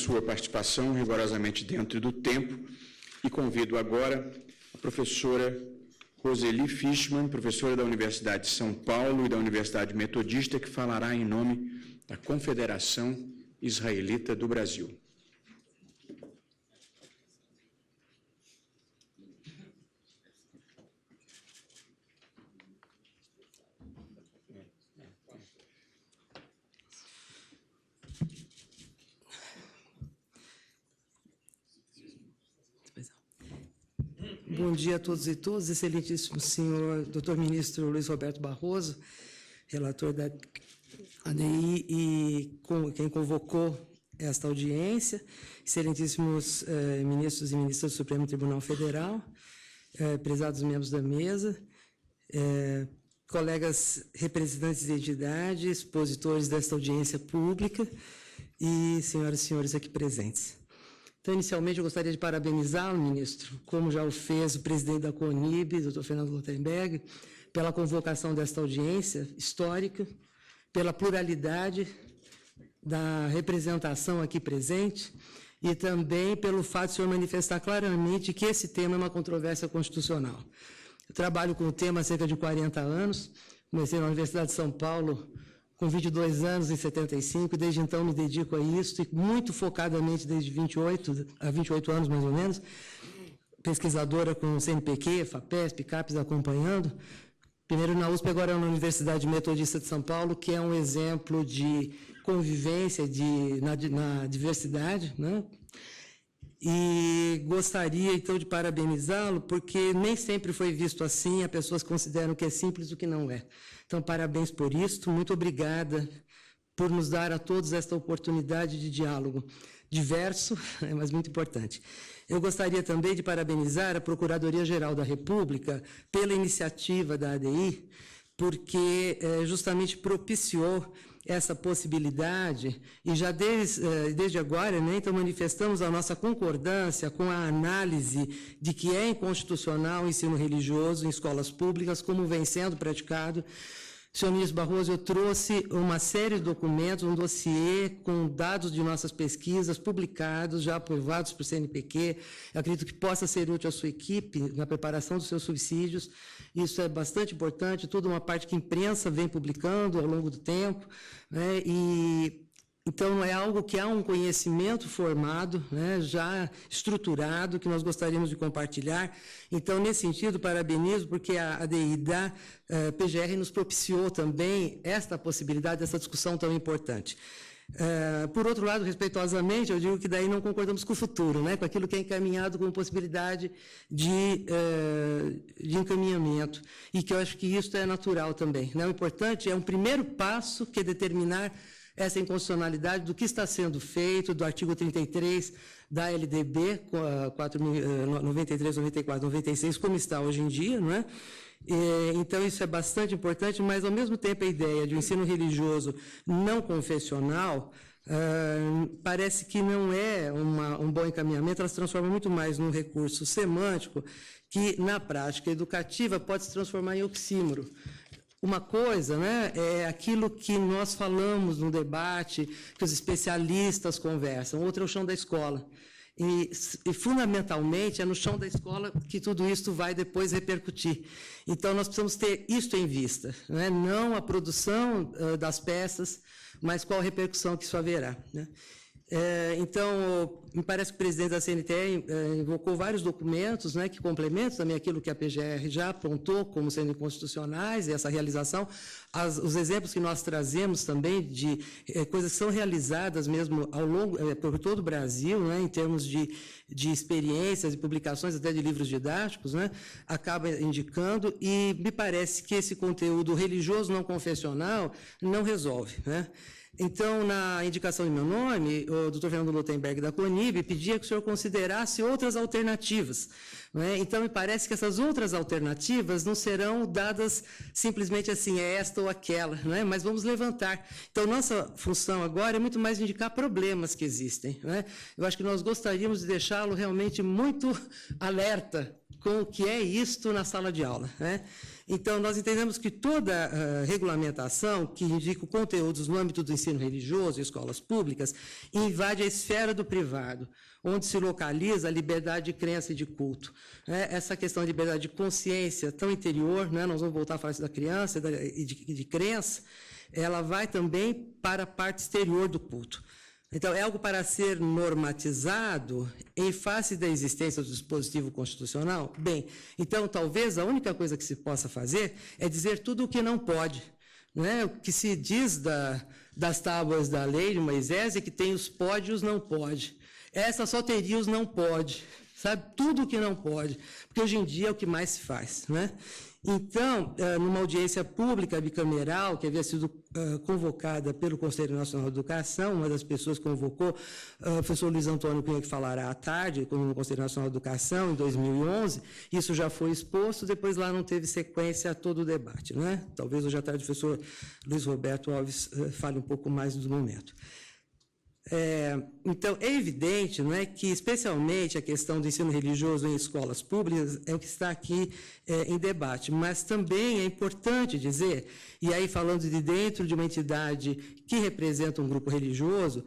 sua participação, rigorosamente dentro do tempo, e convido agora a professora Roseli Fishman, professora da Universidade de São Paulo e da Universidade Metodista, que falará em nome da Confederação Israelita do Brasil. Bom dia a todos e todas, excelentíssimo senhor Dr. Ministro Luiz Roberto Barroso, relator da ADI e quem convocou esta audiência, excelentíssimos ministros e ministras do Supremo Tribunal Federal, prezados membros da mesa, colegas representantes de entidades, expositores desta audiência pública e senhoras e senhores aqui presentes. Então, inicialmente, eu gostaria de parabenizá-lo, ministro, como já o fez o presidente da CONIB, doutor Fernando Lautenberg, pela convocação desta audiência histórica, pela pluralidade da representação aqui presente e também pelo fato de o senhor manifestar claramente que esse tema é uma controvérsia constitucional. Eu trabalho com o tema há cerca de 40 anos, comecei na Universidade de São Paulo com 22 anos, em 75, desde então me dedico a isso, e muito focadamente desde 28 anos, mais ou menos, pesquisadora com o CNPq, FAPESP, CAPES, acompanhando, primeiro na USP, agora na Universidade Metodista de São Paulo, que é um exemplo de convivência na diversidade, né? E gostaria, então, de parabenizá-lo, porque nem sempre foi visto assim, há pessoas que consideram que é simples o que não é. Então, parabéns por isso, muito obrigada por nos dar a todos esta oportunidade de diálogo diverso, mas muito importante. Eu gostaria também de parabenizar a Procuradoria-Geral da República pela iniciativa da ADI, porque justamente propiciou essa possibilidade, e já desde agora, né, então, manifestamos a nossa concordância com a análise de que é inconstitucional o ensino religioso em escolas públicas, como vem sendo praticado. Senhor ministro Barroso, eu trouxe uma série de documentos, um dossiê com dados de nossas pesquisas publicados, já aprovados por CNPq. Eu acredito que possa ser útil à sua equipe na preparação dos seus subsídios. Isso é bastante importante, toda uma parte que a imprensa vem publicando ao longo do tempo, né? Então, é algo que há um conhecimento formado, né, já estruturado, que nós gostaríamos de compartilhar. Então, nesse sentido, parabenizo, porque a ADI da PGR nos propiciou também esta possibilidade, essa discussão tão importante. Por outro lado, respeitosamente, eu digo que daí não concordamos com o futuro, né, com aquilo que é encaminhado como possibilidade de encaminhamento, e que eu acho que isso é natural também, né? O importante é um primeiro passo, que é determinar essa inconstitucionalidade do que está sendo feito, do artigo 33 da LDB, 93, 94, 96, como está hoje em dia, não é? Então, isso é bastante importante, mas, ao mesmo tempo, a ideia de um ensino religioso não confessional parece que não é um bom encaminhamento, ela se transforma muito mais num recurso semântico que, na prática educativa, pode se transformar em oxímoro. Uma coisa, né, é aquilo que nós falamos no debate, que os especialistas conversam, outra é o chão da escola. E, fundamentalmente, é no chão da escola que tudo isso vai depois repercutir. Então, nós precisamos ter isto em vista, né? Não a produção das peças, mas qual a repercussão que isso haverá, né? Então, me parece que o presidente da CNTE invocou vários documentos, né, que complementam também aquilo que a PGR já apontou como sendo inconstitucionais, e essa realização, os exemplos que nós trazemos também de coisas que são realizadas mesmo ao longo, por todo o Brasil, né, em termos de experiências e publicações até de livros didáticos, né, acaba indicando, e me parece que esse conteúdo religioso não confessional não resolve, né? Então, na indicação em meu nome, o doutor Fernando Lautenberg, da CONIB, pedia que o senhor considerasse outras alternativas, né? Então, me parece que essas outras alternativas não serão dadas simplesmente assim, é esta ou aquela, né? Mas vamos levantar. Então, nossa função agora é muito mais indicar problemas que existem, né? Eu acho que nós gostaríamos de deixá-lo realmente muito alerta com o que é isto na sala de aula, né? Então, nós entendemos que toda regulamentação que indica conteúdos no âmbito do ensino religioso e escolas públicas invade a esfera do privado, onde se localiza a liberdade de crença e de culto. Essa questão de liberdade de consciência tão interior, nós vamos voltar a falar isso da criança e de crença, ela vai também para a parte exterior do culto. Então, é algo para ser normatizado em face da existência do dispositivo constitucional? Bem, então, talvez a única coisa que se possa fazer é dizer tudo o que não pode. O que se diz das tábuas da lei de Moisés é que tem os pode e os não pode. Essa só teria os não pode, sabe? Tudo o que não pode, porque hoje em dia é o que mais se faz, Então, numa audiência pública bicameral, que havia sido convocada pelo Conselho Nacional de Educação, uma das pessoas que convocou, o professor Luiz Antônio Cunha, que falará à tarde, no Conselho Nacional de Educação, em 2011, isso já foi exposto, depois lá não teve sequência a todo o debate. Talvez hoje à tarde o professor Luiz Roberto Alves fale um pouco mais do momento. Então, é evidente que, especialmente, a questão do ensino religioso em escolas públicas é o que está aqui em debate, mas também é importante dizer, e aí falando de dentro de uma entidade que representa um grupo religioso,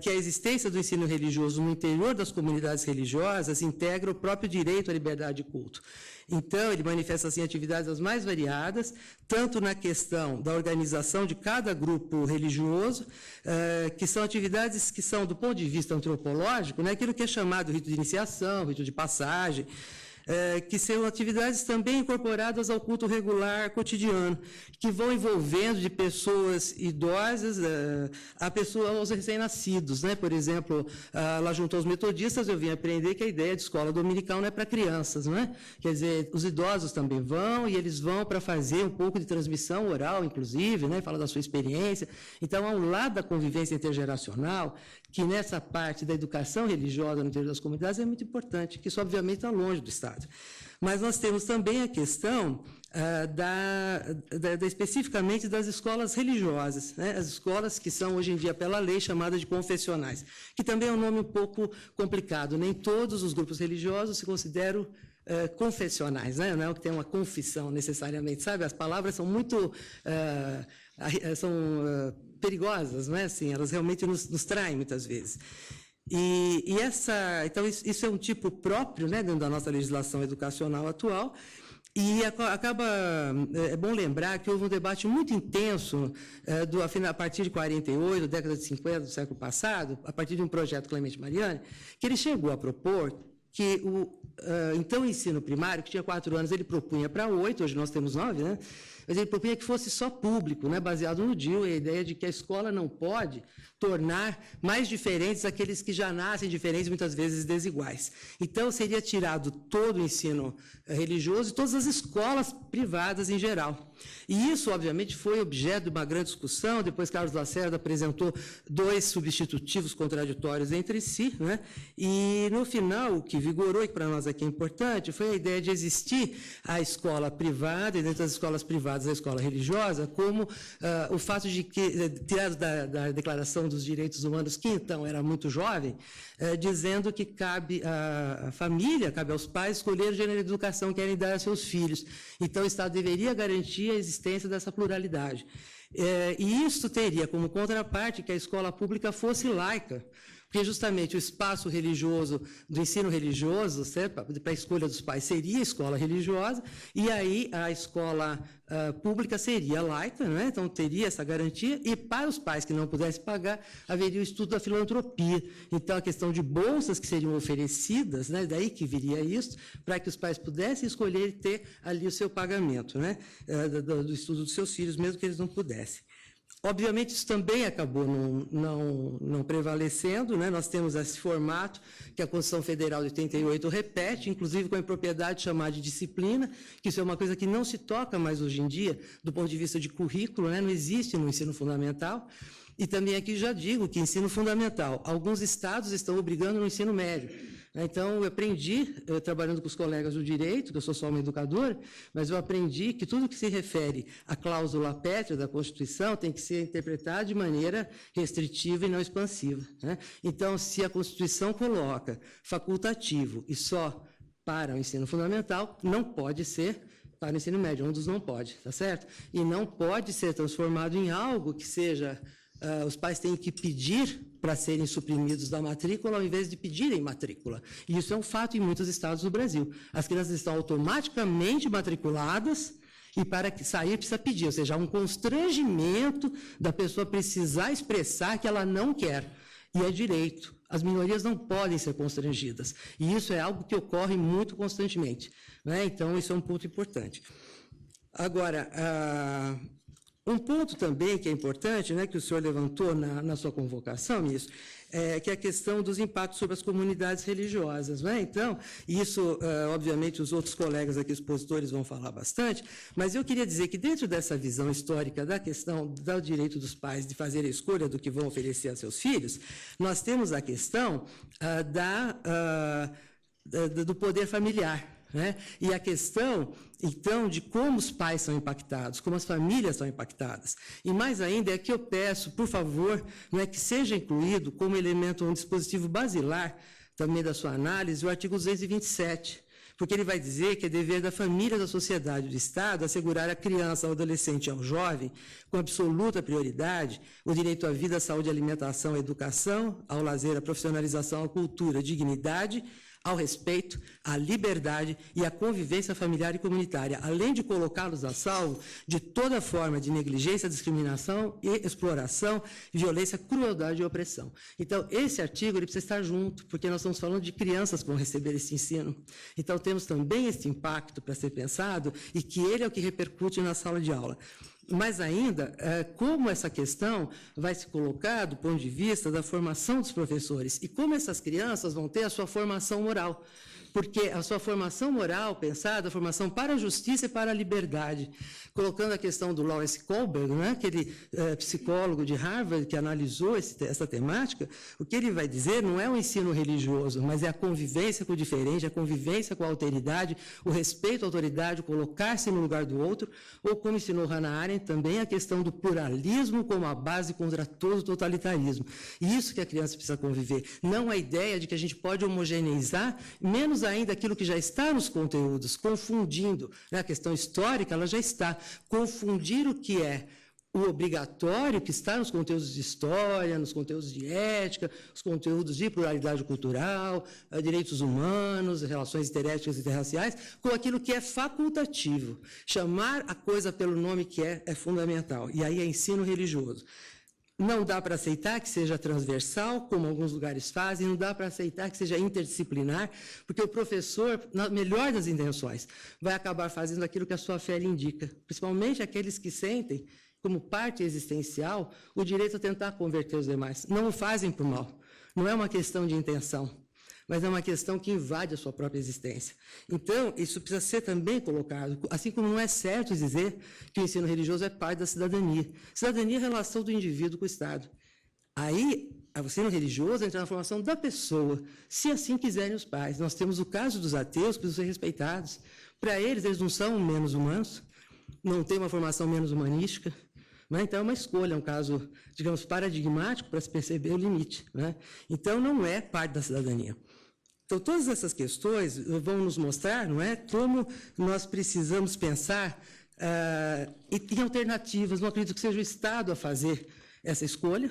que a existência do ensino religioso no interior das comunidades religiosas integra o próprio direito à liberdade de culto. Então, ele manifesta assim, atividades as mais variadas, tanto na questão da organização de cada grupo religioso, que são atividades que são, do ponto de vista antropológico, aquilo que é chamado rito de iniciação, rito de passagem, que são atividades também incorporadas ao culto regular cotidiano, que vão envolvendo de pessoas idosas aos recém-nascidos. Por exemplo, lá junto aos metodistas, eu vim aprender que a ideia de escola dominical não é para crianças. Quer dizer, os idosos também vão, e eles vão para fazer um pouco de transmissão oral, inclusive, falar da sua experiência. Então, ao lado da convivência intergeracional, que nessa parte da educação religiosa no interior das comunidades é muito importante, que isso, obviamente, está longe do Estado. Mas nós temos também a questão especificamente das escolas religiosas, as escolas que são, hoje em dia, pela lei, chamadas de confessionais, que também é um nome um pouco complicado. Nem todos os grupos religiosos se consideram confessionais, não é o que tem uma confissão, necessariamente, sabe? As palavras são muito... perigosas, assim, elas realmente nos traem muitas vezes. Então, isso é um tipo próprio, dentro da nossa legislação educacional atual, e é bom lembrar que houve um debate muito intenso a partir de 48, década de 50 do século passado, a partir de um projeto Clemente Mariani, que ele chegou a propor que então o ensino primário, que tinha 4 anos, ele propunha para 8, hoje nós temos 9, mas ele propunha que fosse só público, baseado no DIU, e a ideia de que a escola não pode tornar mais diferentes aqueles que já nascem diferentes, muitas vezes desiguais. Então, seria tirado todo o ensino religioso e todas as escolas privadas em geral. E isso, obviamente, foi objeto de uma grande discussão. Depois, Carlos Lacerda apresentou 2 substitutivos contraditórios entre si, E, no final, o que vigorou, e que para nós aqui é importante, foi a ideia de existir a escola privada, e dentro das escolas privadas a escola religiosa, como o fato de que, tirado da Declaração dos Direitos Humanos, que então era muito jovem, dizendo que cabe à família, cabe aos pais escolher o gênero de educação que querem dar a seus filhos. Então, o Estado deveria garantir a existência dessa pluralidade. E isso teria como contraparte que a escola pública fosse laica, porque justamente o espaço religioso, do ensino religioso, para a escolha dos pais, seria a escola religiosa, e aí a escola pública seria laica, então teria essa garantia, e para os pais que não pudessem pagar, haveria o estudo da filantropia. Então, a questão de bolsas que seriam oferecidas, daí que viria isso, para que os pais pudessem escolher e ter ali o seu pagamento, do estudo dos seus filhos, mesmo que eles não pudessem. Obviamente, isso também acabou não prevalecendo, Nós temos esse formato que a Constituição Federal de 88 repete, inclusive com a impropriedade chamada de disciplina, que isso é uma coisa que não se toca mais hoje em dia, do ponto de vista de currículo, não existe no ensino fundamental. E também aqui já digo que ensino fundamental, alguns estados estão obrigando no ensino médio. Então, eu aprendi, trabalhando com os colegas do direito, que eu sou só uma educadora, mas eu aprendi que tudo que se refere à cláusula pétrea da Constituição tem que ser interpretado de maneira restritiva e não expansiva. Então, se a Constituição coloca facultativo e só para o ensino fundamental, não pode ser para o ensino médio, um dos não pode, tá certo? E não pode ser transformado em algo que seja, os pais têm que pedir para serem suprimidos da matrícula, ao invés de pedirem matrícula. E isso é um fato em muitos estados do Brasil. As crianças estão automaticamente matriculadas, e para sair precisa pedir, ou seja, há um constrangimento da pessoa precisar expressar que ela não quer. E é direito. As minorias não podem ser constrangidas. E isso é algo que ocorre muito constantemente, né? Então, isso é um ponto importante. Agora, um ponto também que é importante, né, que o senhor levantou na sua convocação, ministro, que é a questão dos impactos sobre as comunidades religiosas, né? Então, isso, obviamente, os outros colegas aqui, expositores, vão falar bastante, mas eu queria dizer que, dentro dessa visão histórica da questão do direito dos pais de fazer a escolha do que vão oferecer a seus filhos, nós temos a questão do poder familiar, né? E a questão, então, de como os pais são impactados, como as famílias são impactadas. E mais ainda é que eu peço, por favor, né, que seja incluído como elemento, um dispositivo basilar também da sua análise, o artigo 227, porque ele vai dizer que é dever da família, da sociedade, do Estado, assegurar à criança, ao adolescente e ao jovem, com absoluta prioridade, o direito à vida, à saúde, à alimentação, à educação, ao lazer, à profissionalização, à cultura, à dignidade, ao respeito, à liberdade e à convivência familiar e comunitária, além de colocá-los a salvo de toda forma de negligência, discriminação e exploração, violência, crueldade e opressão. Então, esse artigo ele precisa estar junto, porque nós estamos falando de crianças que vão receber esse ensino. Então, temos também esse impacto para ser pensado e que ele é o que repercute na sala de aula. Mas ainda, como essa questão vai se colocar do ponto de vista da formação dos professores e como essas crianças vão ter a sua formação moral. Porque a sua formação moral, pensada, a formação para a justiça e para a liberdade. Colocando a questão do Lawrence Kohlberg, né, aquele psicólogo de Harvard que analisou essa temática, o que ele vai dizer não é o ensino religioso, mas é a convivência com o diferente, a convivência com a alteridade, o respeito à autoridade, colocar-se no lugar do outro, ou como ensinou Hannah Arendt, também a questão do pluralismo como a base contra todo o totalitarismo. E isso que a criança precisa conviver. Não a ideia de que a gente pode homogeneizar, menos ainda aquilo que já está nos conteúdos, confundindo, né? A questão histórica, ela já está. Confundir o que é o obrigatório, que está nos conteúdos de história, nos conteúdos de ética, os conteúdos de pluralidade cultural, direitos humanos, relações interéticas e interraciais, com aquilo que é facultativo. Chamar a coisa pelo nome que é fundamental. E aí é ensino religioso. Não dá para aceitar que seja transversal, como alguns lugares fazem, não dá para aceitar que seja interdisciplinar, porque o professor, na melhor das intenções, vai acabar fazendo aquilo que a sua fé lhe indica, principalmente aqueles que sentem, como parte existencial, o direito a tentar converter os demais. Não o fazem por mal, não é uma questão de intenção, mas é uma questão que invade a sua própria existência. Então, isso precisa ser também colocado, assim como não é certo dizer que o ensino religioso é parte da cidadania. Cidadania é a relação do indivíduo com o Estado. Aí, o ensino religioso entra na formação da pessoa, se assim quiserem os pais. Nós temos o caso dos ateus, que precisam ser respeitados. Para eles não são menos humanos, não têm uma formação menos humanística, né? Então, é uma escolha, é um caso, digamos, paradigmático para se perceber o limite, né? Então, não é parte da cidadania. Então, todas essas questões vão nos mostrar, não é, como nós precisamos pensar em alternativas. Não acredito que seja o Estado a fazer essa escolha,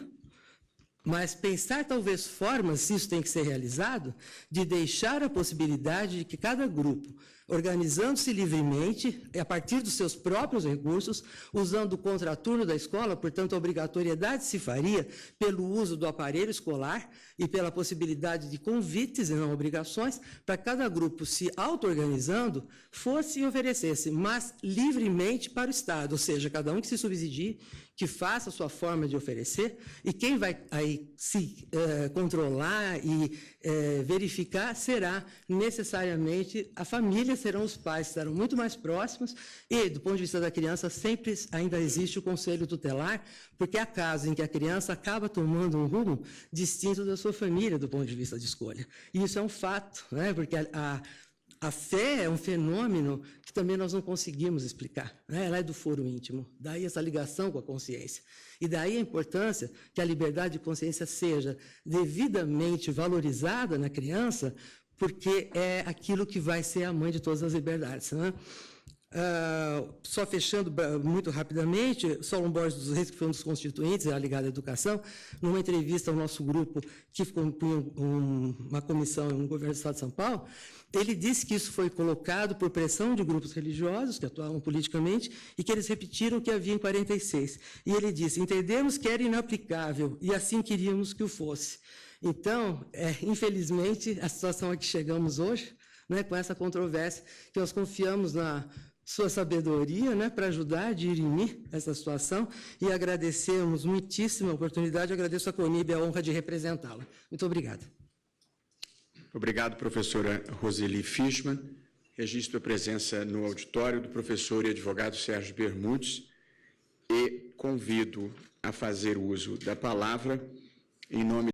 mas pensar talvez formas, se isso tem que ser realizado, de deixar a possibilidade de que cada grupo, organizando-se livremente, a partir dos seus próprios recursos, usando o contraturno da escola, portanto, a obrigatoriedade se faria pelo uso do aparelho escolar e pela possibilidade de convites e não obrigações, para cada grupo se auto-organizando, fosse e oferecesse, mas livremente para o Estado, ou seja, cada um que se subsidie, que faça a sua forma de oferecer, e quem vai aí se controlar e verificar será necessariamente a família, serão os pais, estarão muito mais próximos, e do ponto de vista da criança sempre ainda existe o conselho tutelar, porque há casos em que a criança acaba tomando um rumo distinto da sua família do ponto de vista de escolha. E isso é um fato, né? Porque a fé é um fenômeno que também nós não conseguimos explicar, né? Ela é do foro íntimo, daí essa ligação com a consciência. E daí a importância que a liberdade de consciência seja devidamente valorizada na criança, porque é aquilo que vai ser a mãe de todas as liberdades, né? Só fechando muito rapidamente, Solon Borges dos Reis, que foi um dos constituintes, ligado à educação, numa entrevista ao nosso grupo, que compunha uma comissão no governo do Estado de São Paulo, ele disse que isso foi colocado por pressão de grupos religiosos que atuavam politicamente e que eles repetiram o que havia em 46. E ele disse: entendemos que era inaplicável e assim queríamos que o fosse. Então, infelizmente, a situação a que chegamos hoje, né, com essa controvérsia, que nós confiamos na sua sabedoria, né, para ajudar a dirimir essa situação, e agradecemos muitíssimo a oportunidade. Agradeço a CONIB a honra de representá-la. Muito obrigada. Obrigado, professora Roseli Fishman. Registro a presença no auditório do professor e advogado Sérgio Bermudes e convido a fazer uso da palavra, em nome